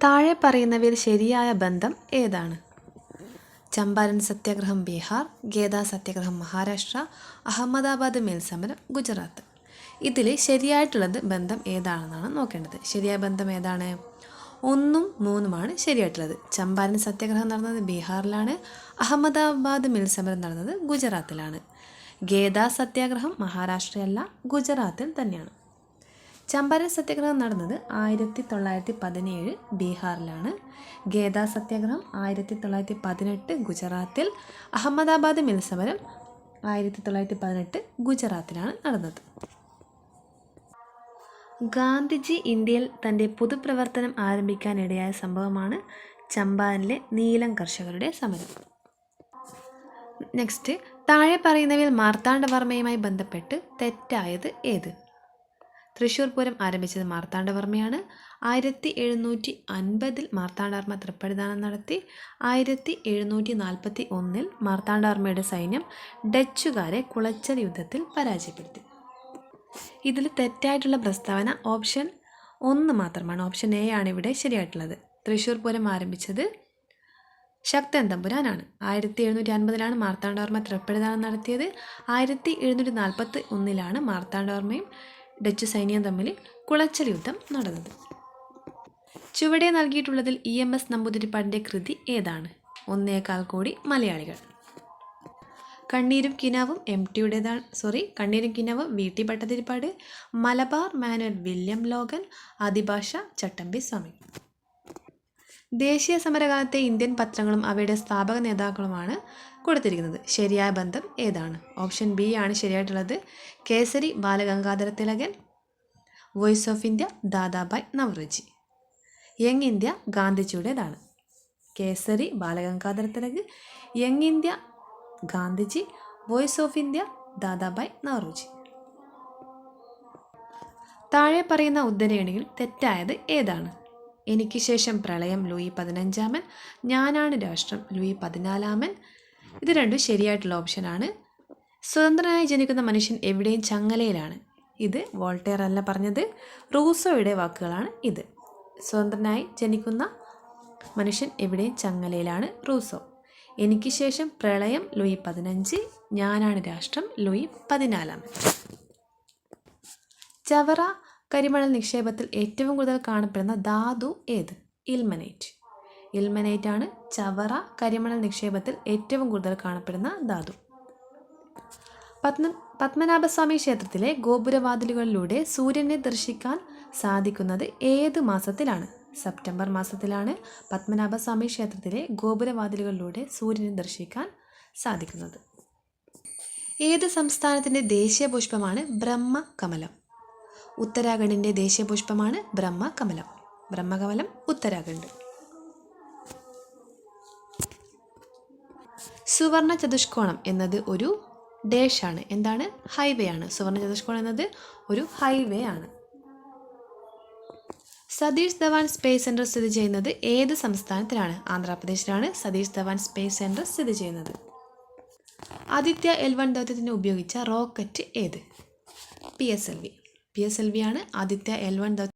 താഴെ പറയുന്നവയിൽ ശരിയായ ബന്ധം ഏതാണ്? ചമ്പാരൻ സത്യാഗ്രഹം ബീഹാർ, ഗേദ സത്യാഗ്രഹം മഹാരാഷ്ട്ര, അഹമ്മദാബാദ് മേൽ സമരം ഗുജറാത്ത്. ഇതിൽ ശരിയായിട്ടുള്ളത് ബന്ധം ഏതാണെന്നാണ് നോക്കേണ്ടത്. ശരിയായ ബന്ധം ഏതാണ്? 1ഉം 3ഉമാണ് ശരിയായിട്ടുള്ളത്. ചമ്പാരൻ സത്യാഗ്രഹം നടന്നത് ബീഹാറിലാണ്. അഹമ്മദാബാദ് മിൽ സമരം നടന്നത് ഗുജറാത്തിലാണ്. ഗേദ സത്യാഗ്രഹം മഹാരാഷ്ട്രയല്ല, ഗുജറാത്തിൽ തന്നെയാണ്. ചമ്പാരൻ സത്യാഗ്രഹം നടന്നത് 1917 ബീഹാറിലാണ്. ഗേദ സത്യാഗ്രഹം 1918 ഗുജറാത്തിൽ. അഹമ്മദാബാദ് മിൽ സമരം 1918 ഗുജറാത്തിലാണ് നടന്നത്. ഗാന്ധിജി ഇന്ത്യയിൽ തൻ്റെ പൊതുപ്രവർത്തനം ആരംഭിക്കാനിടയായ സംഭവമാണ് ചമ്പാരനിലെ നീലം കർഷകരുടെ സമരം. നെക്സ്റ്റ്, താഴെ പറയുന്നവയിൽ മാർത്താണ്ഡവർമ്മയുമായി ബന്ധപ്പെട്ട് തെറ്റായത് ഏത്? തൃശ്ശൂർ പൂരം ആരംഭിച്ചത് മാർത്താണ്ഡവർമ്മയാണ്. 1750 മാർത്താണ്ഡവർമ്മ തൃപ്പടിദാനം നടത്തി. 1741 മാർത്താണ്ഡവർമ്മയുടെ സൈന്യം ഡച്ചുകാരെ കുളച്ചൽ യുദ്ധത്തിൽ പരാജയപ്പെടുത്തി. ഇതിൽ തെറ്റായിട്ടുള്ള പ്രസ്താവന ഓപ്ഷൻ 1 മാത്രമാണ്. ഓപ്ഷൻ എ ആണ് ഇവിടെ ശരിയായിട്ടുള്ളത്. തൃശ്ശൂർ പൂരം ആരംഭിച്ചത് ശക്തൻ തമ്പുരാനാണ്. 1750 മാർത്താണ്ഡവർമ്മ തൃപ്പടിദാനം നടത്തിയത്. 1741 മാർത്താണ്ഡവർമ്മയും ഡച്ച് സൈന്യവും തമ്മിൽ കുളച്ചൽ യുദ്ധം നടന്നത്. ചുവടെ നൽകിയിട്ടുള്ളതിൽ EMS നമ്പൂതിരിപ്പാടിൻ്റെ കൃതി ഏതാണ്? 1.25 കോടി മലയാളികൾ. Kanneerum Kinavum Kanneerum Kinavum VT Bhattathiripad, Malabar manual William Logan, Adibhasha Chattampi Swami. ദേശീയ സമരകാലത്തെ ഇന്ത്യൻ പത്രങ്ങളും അവയുടെ സ്ഥാപക നേതാക്കളുമാണ് കൊടുത്തിരിക്കുന്നത്. ശരിയായ ബന്ധം ഏതാണ്? ഓപ്ഷൻ ബി ആണ് ശരിയായിട്ടുള്ളത്. Kesari Balagangadhara Tilakan, voice of India Dadabhai Naoroji. Young India ഗാന്ധിജിയുടേതാണ്. Kesari Balagangadhara Tilak, young India Gandhiji, voice of India Dadabhai Naoroji. താഴെ പറയുന്ന ഉദ്ധരണിയിൽ തെറ്റായത് ഏതാണ്? എനിക്ക് ശേഷം പ്രളയം ലൂയി 15, ഞാനാണ് രാഷ്ട്രം ലൂയി 14. ഇത് രണ്ടും ശരിയായിട്ടുള്ള ഓപ്ഷനാണ്. സ്വതന്ത്രനായി ജനിക്കുന്ന മനുഷ്യൻ എവിടെയും ചങ്ങലയിലാണ്. ഇത് വോൾട്ടയർ അല്ല പറഞ്ഞത്, റൂസോയുടെ വാക്കുകളാണ് ഇത്. സ്വതന്ത്രനായി ജനിക്കുന്ന മനുഷ്യൻ എവിടെയും ചങ്ങലയിലാണ്, റൂസോ. എനിക്ക് ശേഷം പ്രളയം ലൂയി 15, ഞാനാണ് രാഷ്ട്രം ലൂയി 14. ചവറ കരിമണൽ നിക്ഷേപത്തിൽ ഏറ്റവും കൂടുതൽ കാണപ്പെടുന്ന ധാതു ഏത്? ഇൽമനൈറ്റ്. ഇൽമനൈറ്റ് ആണ് ചവറ കരിമണൽ നിക്ഷേപത്തിൽ ഏറ്റവും കൂടുതൽ കാണപ്പെടുന്ന ധാതു. പത്മനാഭസ്വാമി ക്ഷേത്രത്തിലെ ഗോപുരവാതിലുകളിലൂടെ സൂര്യനെ ദർശിക്കാൻ സാധിക്കുന്നത് ഏത് മാസത്തിലാണ്? സെപ്റ്റംബർ മാസത്തിലാണ് പത്മനാഭസ്വാമി ക്ഷേത്രത്തിലെ ഗോപുരവാതിലുകളിലൂടെ സൂര്യനെ ദർശിക്കാൻ സാധിക്കുന്നത്. ഏത് സംസ്ഥാനത്തിൻ്റെ ദേശീയ പുഷ്പമാണ് ബ്രഹ്മകമലം? ഉത്തരാഖണ്ഡിൻ്റെ ദേശീയ പുഷ്പമാണ് ബ്രഹ്മകമലം. ബ്രഹ്മകമലം ഉത്തരാഖണ്ഡ്. സുവർണ ചതുഷ്കോണം എന്നത് ഒരു ഡേഷാണ്. എന്താണ്? ഹൈവേ ആണ്. സുവർണ ചതുഷ്കോണം എന്നത് ഒരു ഹൈവേ ആണ്. സതീഷ് ധവാൻ സ്പേസ് സെൻറ്റർ സ്ഥിതി ചെയ്യുന്നത് ഏത് സംസ്ഥാനത്തിലാണ്? ആന്ധ്രാപ്രദേശിലാണ് സതീഷ് ധവാൻ സ്പേസ് സെൻറ്റർ സ്ഥിതി ചെയ്യുന്നത്. ആദിത്യ L1 ദൗത്യത്തിന് ഉപയോഗിച്ച റോക്കറ്റ് ഏത്? PSLV. PSLV ആണ് ആദിത്യ L1 ദൗത്യം